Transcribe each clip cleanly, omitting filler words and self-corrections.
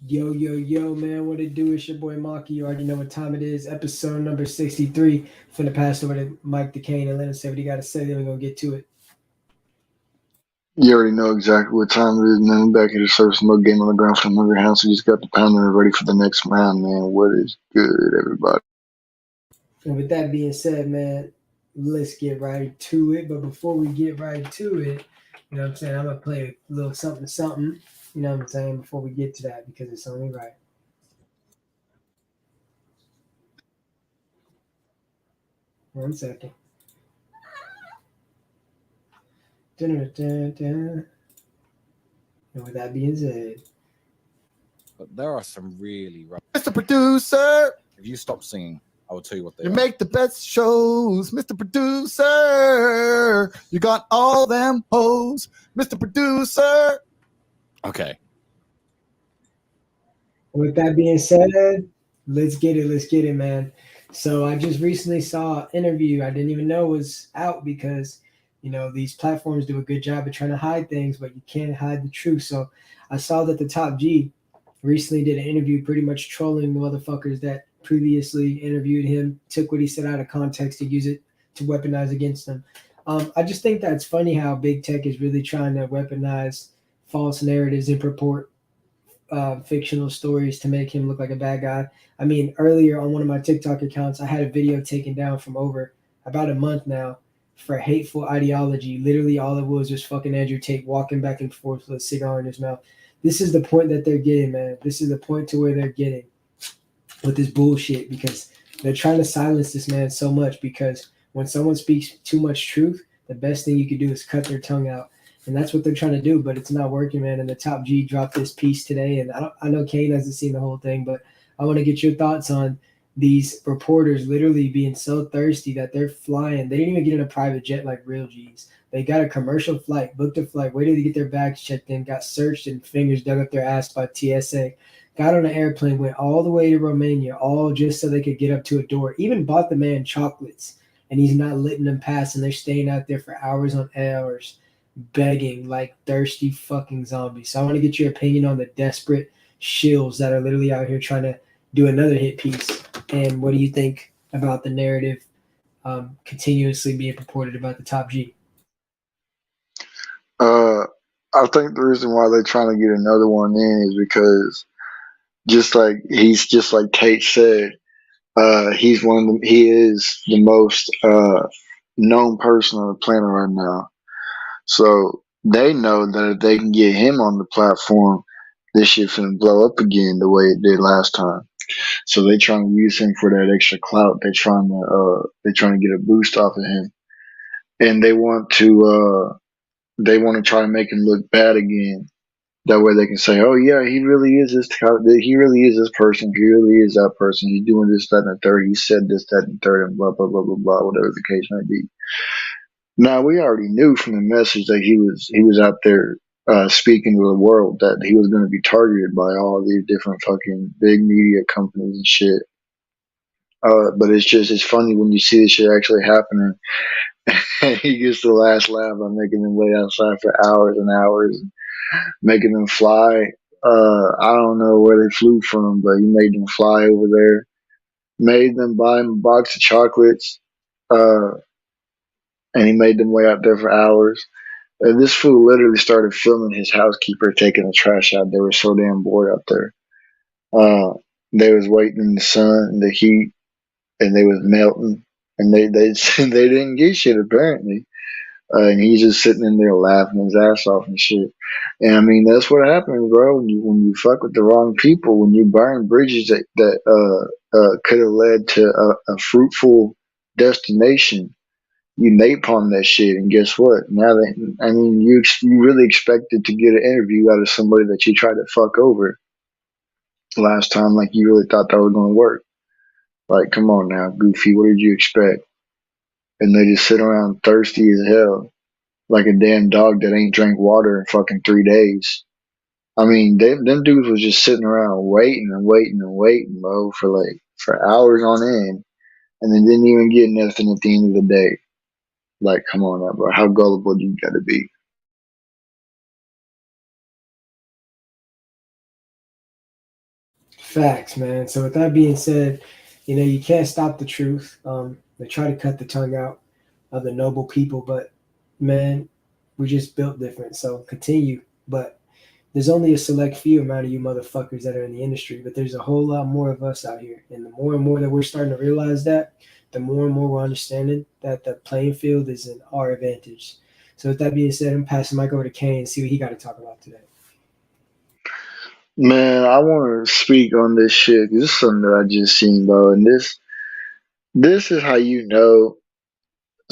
Yo, yo, yo, man, what it do? It's your boy Maki. You already know what time it is. Episode number 63. Finna pass over to Mike DeCane and let him say what he got to say. Then we're going to get to it. You already know exactly what time it is, man. Back here to serve some more game on the ground from Hungry House. We just got the pounder ready for the next round, man. What is good, everybody? And with that being said, man, let's get right to it. But before we get right to it, you know what I'm saying? I'm going to play a little something, something, you know what I'm saying, before we get to that because it's only right. One second. Dun-dun-dun-dun. And with that being said, But there are some really rough. Mr. Producer, If you stop singing, I will tell you what they you are. make the best shows. Mr. Producer, you got all them hoes. Mr. Producer. Okay. with that being said, let's get it. Let's get it, man. So I just recently saw an interview I didn't even know was out because these platforms do a good job of trying to hide things, but you can't hide the truth. So I saw that the Top G recently did an interview, pretty much trolling the motherfuckers that previously interviewed him, took what he said out of context to use it to weaponize against them. I just think that's funny how big tech is really trying to weaponize false narratives and purport fictional stories to make him look like a bad guy. I mean, earlier on one of my TikTok accounts, I had a video taken down from over about a month now for hateful ideology. Literally, all it was fucking Andrew Tate walking back and forth with a cigar in his mouth. This is the point that they're getting, man. This is the point to where they're getting with this bullshit because they're trying to silence this man so much because when someone speaks too much truth, the best thing you could do is cut their tongue out. And that's what they're trying to do, but it's not working, man. And the Top G dropped this piece today, and I know Kane hasn't seen the whole thing, but I want to get your thoughts on these reporters literally being so thirsty that they're flying. They didn't even get in a private jet like real G's. They got a commercial flight, booked a flight, waited to get their bags checked in, got searched and fingers dug up their ass by TSA, got on an airplane, went all the way to Romania, all just so they could get up to a door, even bought the man chocolates, and he's not letting them pass, and they're staying out there for hours on hours begging like thirsty fucking zombies. So I want to get your opinion on the desperate shills that are literally out here trying to do another hit piece. And what do you think about the narrative continuously being purported about the Top G? Uh, I think the reason why they're trying to get another one in is because just like Tate said, he is the most known person on the planet right now. So they know that if they can get him on the platform, this shit finna blow up again the way it did last time. So they trying to use him for that extra clout. They trying to get a boost off of him, and they want to try to make him look bad again. That way they can say, "Oh yeah, he really is he really is this person. He really is that person. He's doing this, that, and the third. He said this, that, and the third, and blah blah blah blah blah. Whatever the case may be." Now we already knew from the message that he was out there speaking to the world that he was going to be targeted by all these different fucking big media companies and shit. But it's funny when you see this shit actually happening. And he gets the last laugh by making them wait outside for hours and hours, making them fly. I don't know where they flew from, but he made them fly over there, made them buy him a box of chocolates, uh, and he made them wait out there for hours. This fool literally started filming his housekeeper taking the trash out. They were so damn bored out there. Uh, they was waiting in the sun, in the heat, and they was melting, and they they didn't get shit apparently. And he's just sitting in there laughing his ass off and shit. And I mean, that's what happens, bro. When you fuck with the wrong people, when you burn bridges that could have led to a fruitful destination, you napalm that shit. And guess what? Now that I mean, you really expected to get an interview out of somebody that you tried to fuck over last time, like you really thought that was gonna work. Like, come on now, Goofy, what did you expect? And they just sit around thirsty as hell like a damn dog that ain't drank water in fucking 3 days. I mean, them dudes was just sitting around waiting and waiting and waiting, bro, for hours on end, and they didn't even get nothing at the end of the day. Like, come on now, bro. How gullible do you gotta be? Facts, man. So with that being said, you can't stop the truth. They try to cut the tongue out of the noble people, but man, we just built different. So continue. But there's only a select few amount of you motherfuckers that are in the industry, but there's a whole lot more of us out here. And the more and more that we're starting to realize that, the more and more we're understanding that the playing field is in our advantage. So with that being said, I'm passing the mic over to Kane and see what he got to talk about today. Man, I want to speak on this shit. This is something that I just seen, bro. And this is how you know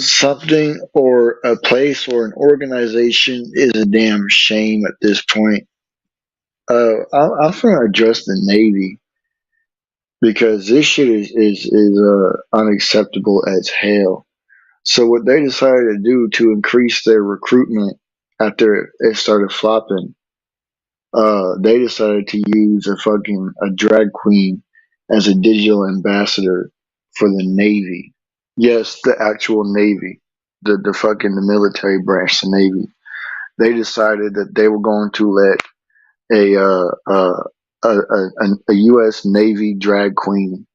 something or a place or an organization is a damn shame at this point. I'm going to address the Navy because this shit is unacceptable as hell. So what they decided to do to increase their recruitment after it started flopping, they decided to use a drag queen as a digital ambassador for the Navy. Yes, the actual Navy, the military branch, the Navy. They decided that they were going to let a U.S. Navy drag queen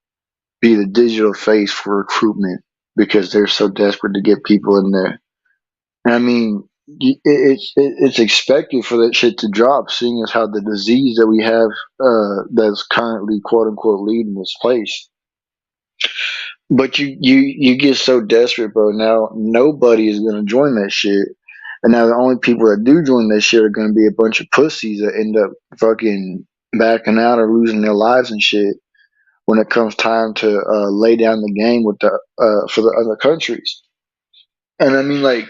be the digital face for recruitment because they're so desperate to get people in there. And I mean, it's expected for that shit to drop, seeing as how the disease that we have that's currently quote unquote leading this place. But you get so desperate, bro. Now nobody is gonna join that shit. And now the only people that do join that shit are gonna be a bunch of pussies that end up fucking backing out or losing their lives and shit when it comes time to lay down the game with the for the other countries. And I mean, like,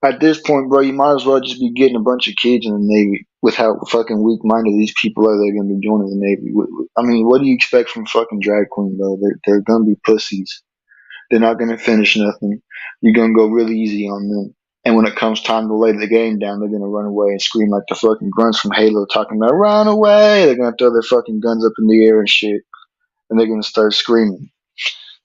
at this point, bro, you might as well just be getting a bunch of kids in the Navy with how fucking weak-minded these people are. They're gonna be joining the Navy. I mean, what do you expect from fucking drag queen, bro? They're gonna be pussies. They're not gonna finish nothing. You're gonna go really easy on them. And when it comes time to lay the game down, they're gonna run away and scream like the fucking grunts from Halo talking about run away. They're gonna throw their fucking guns up in the air and shit, and they're gonna start screaming.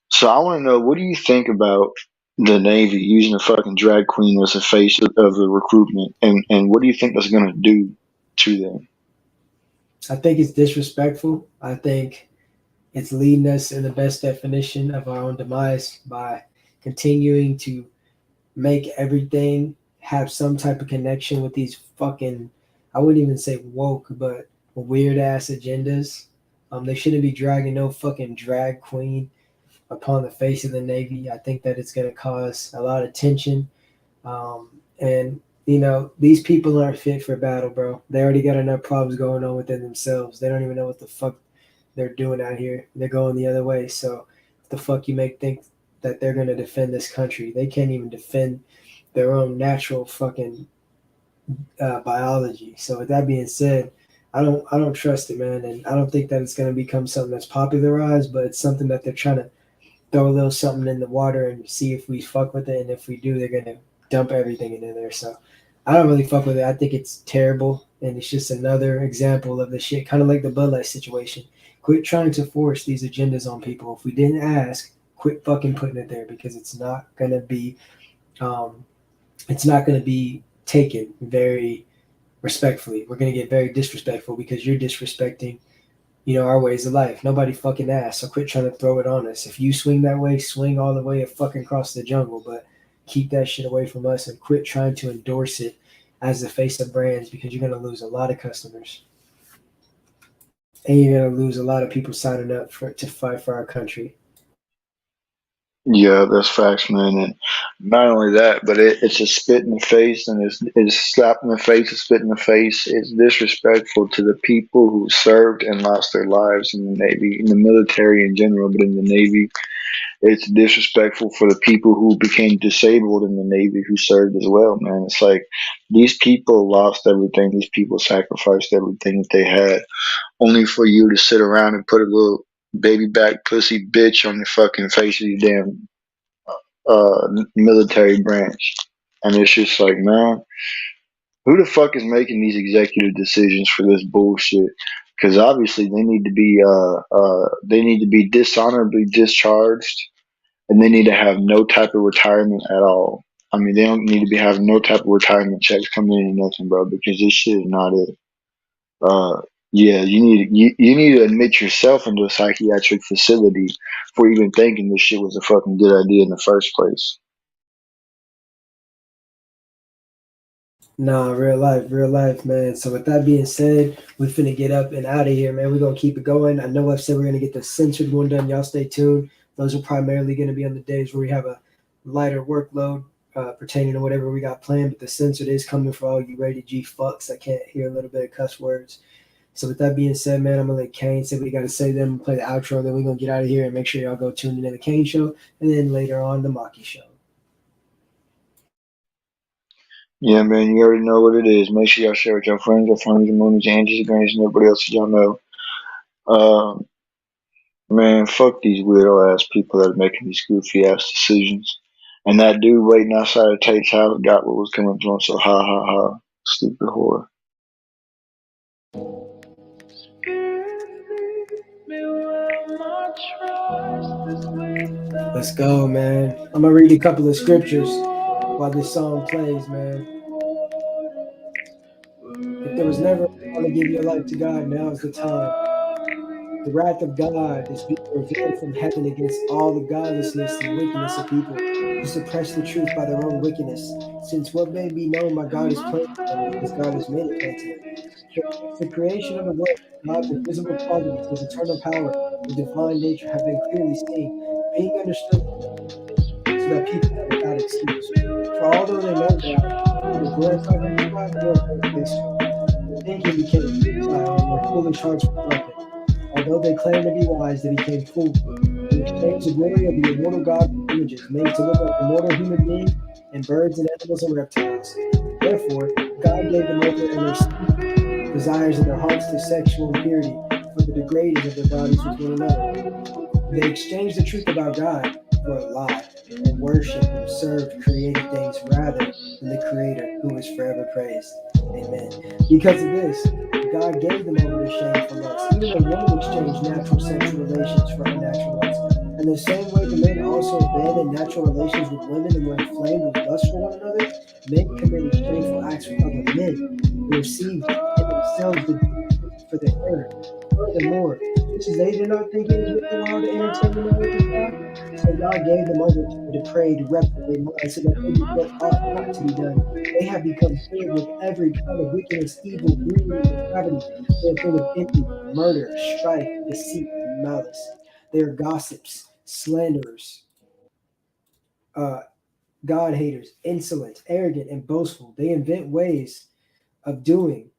So I want to know, what do you think about the Navy using a fucking drag queen as a face of the recruitment, and what do you think that's gonna do to them? I think it's disrespectful. I think it's leading us in the best definition of our own demise by continuing to make everything have some type of connection with these fucking, I wouldn't even say woke, but weird ass agendas. They shouldn't be dragging no fucking drag queen upon the face of the Navy. I think that it's going to cause a lot of tension. And, these people aren't fit for battle, bro. They already got enough problems going on within themselves. They don't even know what the fuck they're doing out here. They're going the other way. So what the fuck you make think that they're going to defend this country? They can't even defend their own natural fucking biology. So with that being said, I don't trust it, man. And I don't think that it's going to become something that's popularized, but it's something that they're trying to throw a little something in the water and see if we fuck with it. And if we do, they're going to dump everything into there. So I don't really fuck with it. I think it's terrible. And it's just another example of the shit, kind of like the Bud Light situation. Quit trying to force these agendas on people. If we didn't ask, quit fucking putting it there, because it's not going to be taken very respectfully. We're going to get very disrespectful because you're disrespecting our ways of life. Nobody fucking asked, so quit trying to throw it on us. If you swing that way, swing all the way and fucking across the jungle, but keep that shit away from us and quit trying to endorse it as the face of brands, because you're going to lose a lot of customers. And you're going to lose a lot of people signing up to fight for our country. Yeah, that's facts, man. And not only that, but it's a spit in the face, and it's slap in the face, a spit in the face. It's disrespectful to the people who served and lost their lives in the Navy, in the military in general, but in the Navy. It's disrespectful for the people who became disabled in the Navy who served as well, man. It's like these people lost everything. These people sacrificed everything that they had, only for you to sit around and put a little baby back pussy bitch on the fucking face of your damn military branch. And it's just like, man, who the fuck is making these executive decisions for this bullshit? Because obviously they need to be dishonorably discharged, and they need to have no type of retirement at all. I mean, they don't need to be having no type of retirement checks coming in or nothing, bro, because this shit is not it. Yeah, you need to admit yourself into a psychiatric facility for even thinking this shit was a fucking good idea in the first place. Nah, real life, man. So with that being said, we finna get up and out of here, man. We're gonna keep it going. I know I've said we're gonna get the censored one done. Y'all stay tuned. Those are primarily gonna be on the days where we have a lighter workload pertaining to whatever we got planned. But the censored is coming for all you rated G fucks. I can't hear a little bit of cuss words. So with that being said, man, I'm gonna let Kane say what he gotta say. Then we'll play the outro. Then we're gonna get out of here and make sure y'all go tune in to the Kane show, and then later on the Maki show. Yeah, man, you already know what it is. Make sure y'all share with your friends, your moonies, aunties, grannies, and everybody else that y'all know. Man, fuck these weirdo ass people that are making these goofy ass decisions. And that dude waiting outside of Tate's house got what was coming to him, so ha ha ha. Stupid whore. Let's go, man. I'm gonna read a couple of scriptures while this song plays, man. If there was never a time to give your life to God, now is the time. The wrath of God is being revealed from heaven against all the godlessness and wickedness of people who suppress the truth by their own wickedness. Since what may be known by God is plain to them, because God has made it plain to them. Since the creation of the world, God's invisible qualities, his eternal power, and divine nature have been clearly seen, being understood so that people are without excuse. For although they know God, neither glorify him as God nor praise him. Thinking became futile, and their foolish hearts were darkened. Although they claimed to be wise, they became fools. They exchanged the glory of the immortal God for images made to look like immortal human beings and birds and animals and reptiles. Therefore, God gave them over in their desires in their hearts to sexual impurity for the degrading of their bodies with one another. They exchanged the truth about God for a lie and worshiped and served created things rather than the Creator who is forever praised. Amen. Because of this, God gave them over to shame for lust, even though women exchanged natural sexual relations for unnatural ones. In the same way, the men also abandoned natural relations with women and were inflamed with lust for one another. Men committed shameful acts with other men. They received in themselves the for their error. Furthermore, since they did not think it was worthwhile to entertain the knowledge of God, so God gave them over to a depraved, reprobate mind, so that they did what ought not to be done. They have become filled with every kind of wickedness, evil, greed, and depravity. They are full of envy, murder, strife, deceit, and malice. They are gossips, slanderers, God haters, insolent, arrogant, and boastful. They invent ways of doing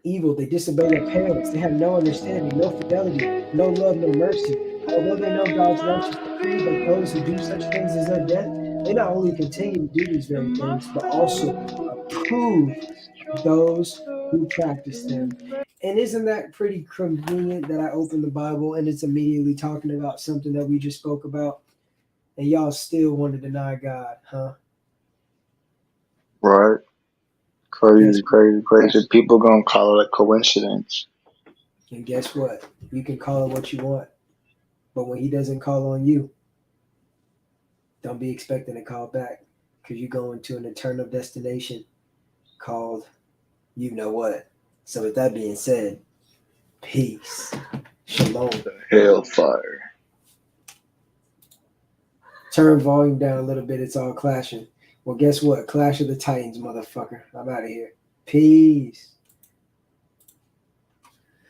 evil. They disobey their parents. They have no understanding, no fidelity, no love, no mercy. Although they know God's righteous decree that those who do such things deserve death, they not only continue to do these very things, but also approve those who practice them. And isn't that pretty convenient that I open the Bible and it's immediately talking about something that we just spoke about? And y'all still want to deny God, huh? Right? Crazy. People gonna call it a coincidence. And guess what? You can call it what you want. But when he doesn't call on you, don't be expecting a call back, because you're going to an eternal destination called you know what. So with that being said, peace. Shalom. Hellfire. Turn volume down a little bit. It's all clashing. Well, guess what? Clash of the Titans, motherfucker. I'm out of here. Peace.